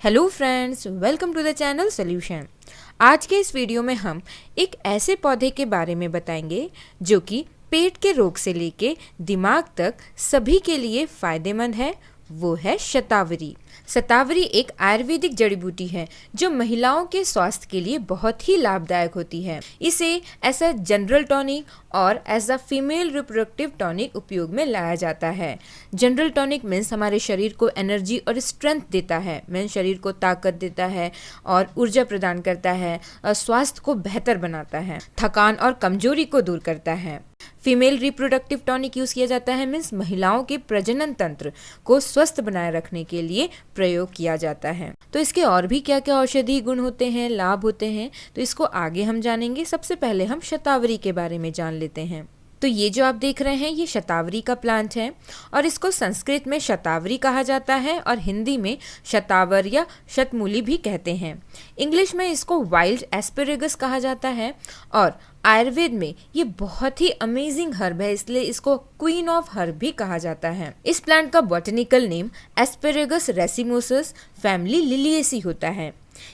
Hello friends, welcome to the channel solution. आज के इस वीडियो में हम एक ऐसे पौधे के बारे में बताएंगे जो कि पेट के रोग से लेके दिमाग तक सभी के लिए फायदेमंद है। वो है शतावरी। शतावरी एक आयुर्वेदिक जड़ी बूटी है जो महिलाओं के स्वास्थ्य के लिए बहुत ही लाभदायक होती है। इसे एज अ जनरल टॉनिक और as a female reproductive tonic उपयोग में लाया जाता है। जनरल टॉनिक मीन्स हमारे शरीर को एनर्जी और स्ट्रेंथ देता है, मीन्स शरीर को ताकत देता है और ऊर्जा प्रदान करता है और स्वास्थ्य को बेहतर बनाता है, थकान और कमजोरी को दूर करता है। फीमेल रिप्रोडक्टिव टॉनिक यूज किया जाता है मीन्स महिलाओं के प्रजनन तंत्र को स्वस्थ बनाए रखने के लिए प्रयोग किया जाता है। तो इसके और भी क्या क्या औषधीय गुण होते हैं, लाभ होते हैं, तो इसको आगे हम जानेंगे। सबसे पहले हम शतावरी के बारे में जान लेते हैं। तो ये जो आप देख रहे हैं ये शतावरी का प्लांट है और इसको संस्कृत में शतावरी कहा जाता है और हिंदी में शतावर या शतमूली भी कहते हैं। इंग्लिश में इसको वाइल्ड एस्पेरेगस कहा जाता है और आयुर्वेद में ये बहुत ही अमेजिंग हर्ब है, इसलिए इसको क्वीन ऑफ हर्ब भी कहा जाता है। इस प्लांट का botanical name asparagus racemosus family liliaceae होता है।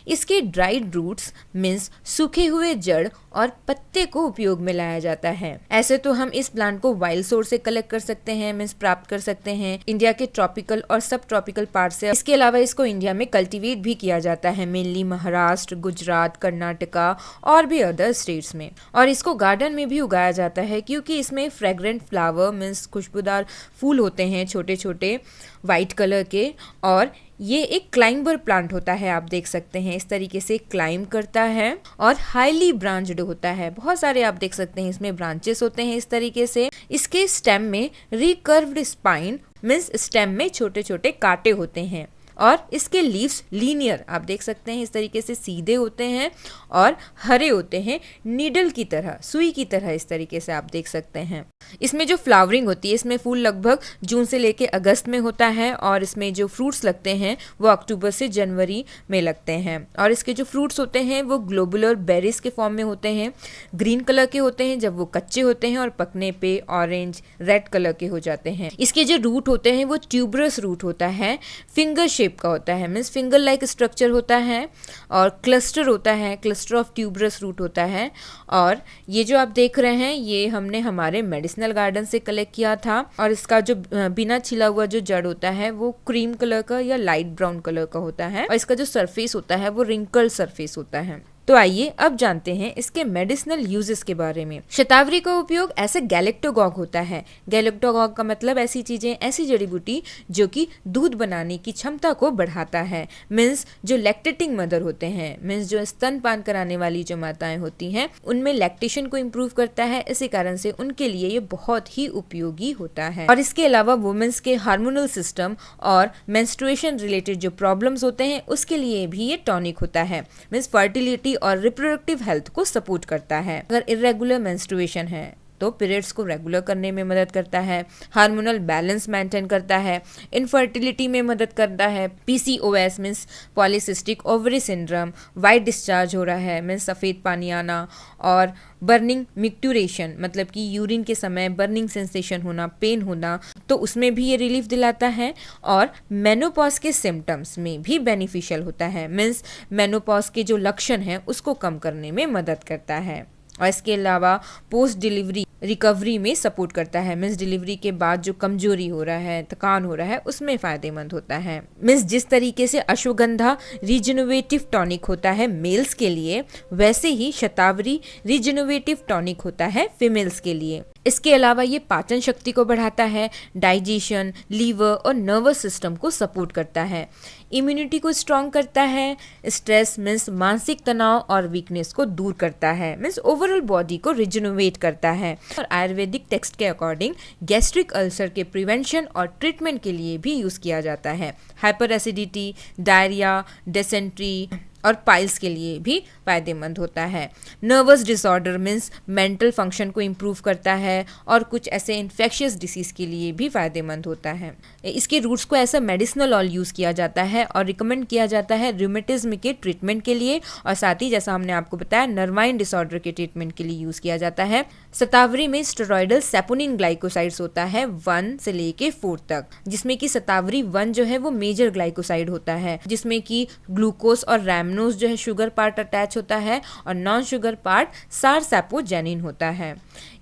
इसके ड्राइड रूट्स मीन्स सूखे हुए जड़ और पत्ते को उपयोग में लाया जाता है। ऐसे तो हम इस प्लांट को वाइल्ड सोर्स से कलेक्ट कर सकते हैं, मीन्स प्राप्त कर सकते हैं इंडिया के ट्रॉपिकल और सब ट्रॉपिकल पार्ट से। इसके अलावा इसको इंडिया में कल्टीवेट भी किया जाता है, मेनली महाराष्ट्र, गुजरात, कर्नाटका और भी अदर स्टेट्स में। और इसको गार्डन में भी उगाया जाता है क्योंकि इसमें फ्रेग्रेंट फ्लावर मीन्स खुशबूदार फूल होते हैं छोटे छोटे वाइट कलर के, और ये एक क्लाइंबर प्लांट होता है। आप देख सकते हैं इस तरीके से क्लाइंब करता है और हाईली ब्रांच्ड होता है। बहुत सारे आप देख सकते हैं इसमें ब्रांचेस होते हैं इस तरीके से। इसके स्टेम में रिकर्व्ड स्पाइन मीन्स स्टेम में छोटे छोटे कांटे होते हैं और इसके लीव्स लीनियर आप देख सकते हैं इस तरीके से सीधे होते हैं और हरे होते हैं, नीडल की तरह, सुई की तरह इस तरीके से आप देख सकते हैं। इसमें जो फ्लावरिंग होती है, इसमें फूल लगभग जून से लेके अगस्त में होता है और इसमें जो फ्रूट्स लगते हैं वो अक्टूबर से जनवरी में लगते हैं। और इसके जो फ्रूट्स होते हैं वो ग्लोबुलर बेरीज के फॉर्म में होते हैं, ग्रीन कलर के होते हैं जब वो कच्चे होते हैं और पकने पे ऑरेंज रेड कलर के हो जाते हैं। इसके जो रूट होते हैं वो ट्यूबरस रूट होता है, फिंगर शेप का होता है, मीन्स फिंगर लाइक स्ट्रक्चर होता है और क्लस्टर होता है, क्लस्टर ऑफ ट्यूबरस रूट होता है। और ये जो आप देख रहे हैं ये हमने हमारे मेडिसिनल गार्डन से कलेक्ट किया था और इसका जो बिना छिला हुआ जो जड़ होता है वो क्रीम कलर का या लाइट ब्राउन कलर का होता है और इसका जो सरफेस होता है वो रिंकल सरफेस होता है। तो आइए अब जानते हैं इसके मेडिसिनल यूजेस के बारे में। शतावरी का उपयोग ऐसे गैलेक्टोगॉग होता है। गैलेक्टोगॉग का मतलब ऐसी चीजें, ऐसी जड़ी बूटी जो कि दूध बनाने की क्षमता को बढ़ाता है, मीन्स जो लैक्टेटिंग मदर होते हैं, मीन्स जो स्तनपान कराने वाली जो माताएं होती हैं उनमें लैक्टेशन को इम्प्रूव करता है। इसी कारण से उनके लिए ये बहुत ही उपयोगी होता है। और इसके अलावा वुमेन्स के हार्मोनल सिस्टम और मेंस्ट्रुएशन रिलेटेड जो प्रॉब्लम्स होते हैं उसके लिए भी ये टॉनिक होता है, मीन्स फर्टिलिटी और रिप्रोडक्टिव हेल्थ को सपोर्ट करता है। अगर इरेगुलर मेंस्ट्रुएशन है तो पीरियड्स को रेगुलर करने में मदद करता है, हार्मोनल बैलेंस मेंटेन करता है, इनफर्टिलिटी में मदद करता है, PCOS means polycystic ovary syndrome, white discharge हो रहा है मीन्स सफ़ेद पानी आना, और बर्निंग मिक्टूरेशन मतलब कि यूरिन के समय बर्निंग सेंसेशन होना, पेन होना, तो उसमें भी ये रिलीफ दिलाता है। और मेनोपॉज के सिम्टम्स में भी बेनिफिशियल होता है, मीन्स मेनोपॉज के जो लक्षण हैं उसको कम करने में मदद करता है। और इसके अलावा पोस्ट डिलीवरी रिकवरी में सपोर्ट करता है, मीन्स डिलीवरी के बाद जो कमजोरी हो रहा है, थकान हो रहा है, उसमें फायदेमंद होता है। मीन्स जिस तरीके से अश्वगंधा रिजेनरेटिव टॉनिक होता है मेल्स के लिए, वैसे ही शतावरी रिजेनरेटिव टॉनिक होता है फीमेल्स के लिए। इसके अलावा ये पाचन शक्ति को बढ़ाता है, डाइजेशन, लीवर और नर्वस सिस्टम को सपोर्ट करता है, इम्यूनिटी को स्ट्रॉन्ग करता है, स्ट्रेस मीन्स मानसिक तनाव और वीकनेस को दूर करता है, मीन्स ओवरऑल बॉडी को रिजेनरेट करता है। और आयुर्वेदिक टेक्स्ट के अकॉर्डिंग गैस्ट्रिक अल्सर के प्रिवेंशन और ट्रीटमेंट के लिए भी यूज किया जाता है। हाइपर एसिडिटी, डायरिया, डिसेंट्री और पाइल्स के लिए भी फायदेमंद होता है। Nervous disorder means mental function को इम्प्रूव करता है और कुछ ऐसे इन्फेक्शियस डिसीज के लिए भी फायदेमंद होता है। इसके रूट्स को ऐसा मेडिसिनल ऑयल यूज़ किया जाता है और रिकमेंड किया जाता है रूमेटिज्म के ट्रीटमेंट के लिए, और साथ ही जैसा हमने आपको बताया नर्वाइन डिसऑर्डर के ट्रीटमेंट के लिए यूज़ किया जाता है। शतावरी में स्टेरॉयडल सैपोनिन ग्लाइकोसाइड्स होता है 1 से लेके 4 तक, जिसमें कि शतावरी 1 जो है वो मेजर ग्लाइकोसाइड होता है, जिसमें कि ग्लूकोज और रैमनोज जो है शुगर पार्ट अटैच होता है और नॉन शुगर पार्ट सारसैपोजेनिन होता है।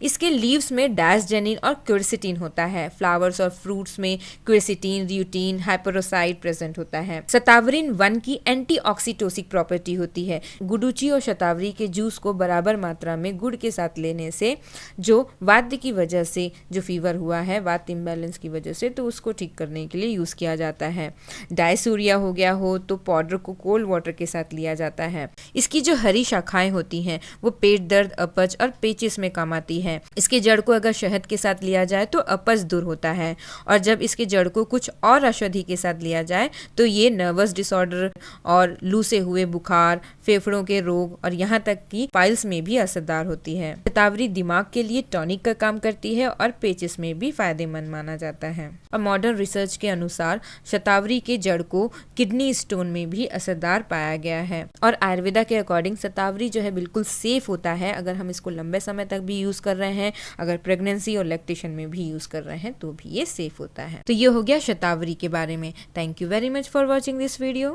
इसके लीव्स में डायस्जेनिन और क्विरसिटिन होता है। फ्लावर्स और फ्रूट्स में क्विरसिटिन, ल्यूटीन, हाइपरोसाइड प्रेजेंट होता है। शतावरिन 1 की एंटीऑक्सीटोसिक प्रॉपर्टी होती है। गुडुची और शतावरी के जूस को बराबर मात्रा में गुड़ के साथ लेने से जो वात की वजह से जो फीवर हुआ है, वात इम्बैलेंस की वजह से, तो उसको ठीक करने के लिए यूज किया जाता है। डायसूरिया हो गया हो तो पाउडर को कोल्ड वाटर के साथ लिया जाता है। इसकी जो हरी शाखाएं होती हैं वो पेट दर्द, अपच और पेचिस में काम आती है। इसके जड़ को अगर शहद के साथ लिया जाए तो अपच दूर होता है, और जब इसके जड़ को कुछ और औषधि के साथ लिया जाए तो ये नर्वस डिसऑर्डर और लू से हुए बुखार, फेफड़ों के रोग और यहाँ तक कि पाइल्स में भी असरदार होती है। शतावरी दिमाग के लिए टॉनिक का काम करती है और पेचिस में भी फायदेमंद माना जाता है। और मॉडर्न रिसर्च के अनुसार शतावरी के जड़ को किडनी स्टोन में भी असरदार पाया गया है। और आयुर्वेदा के अकॉर्डिंग शतावरी जो है बिल्कुल सेफ होता है अगर हम इसको लंबे समय तक भी यूज कर रहे हैं, अगर प्रेगनेंसी और लैक्टेशन में भी यूज कर रहे हैं तो भी ये सेफ होता है। तो ये हो गया शतावरी के बारे में। Thank you very much for watching this video.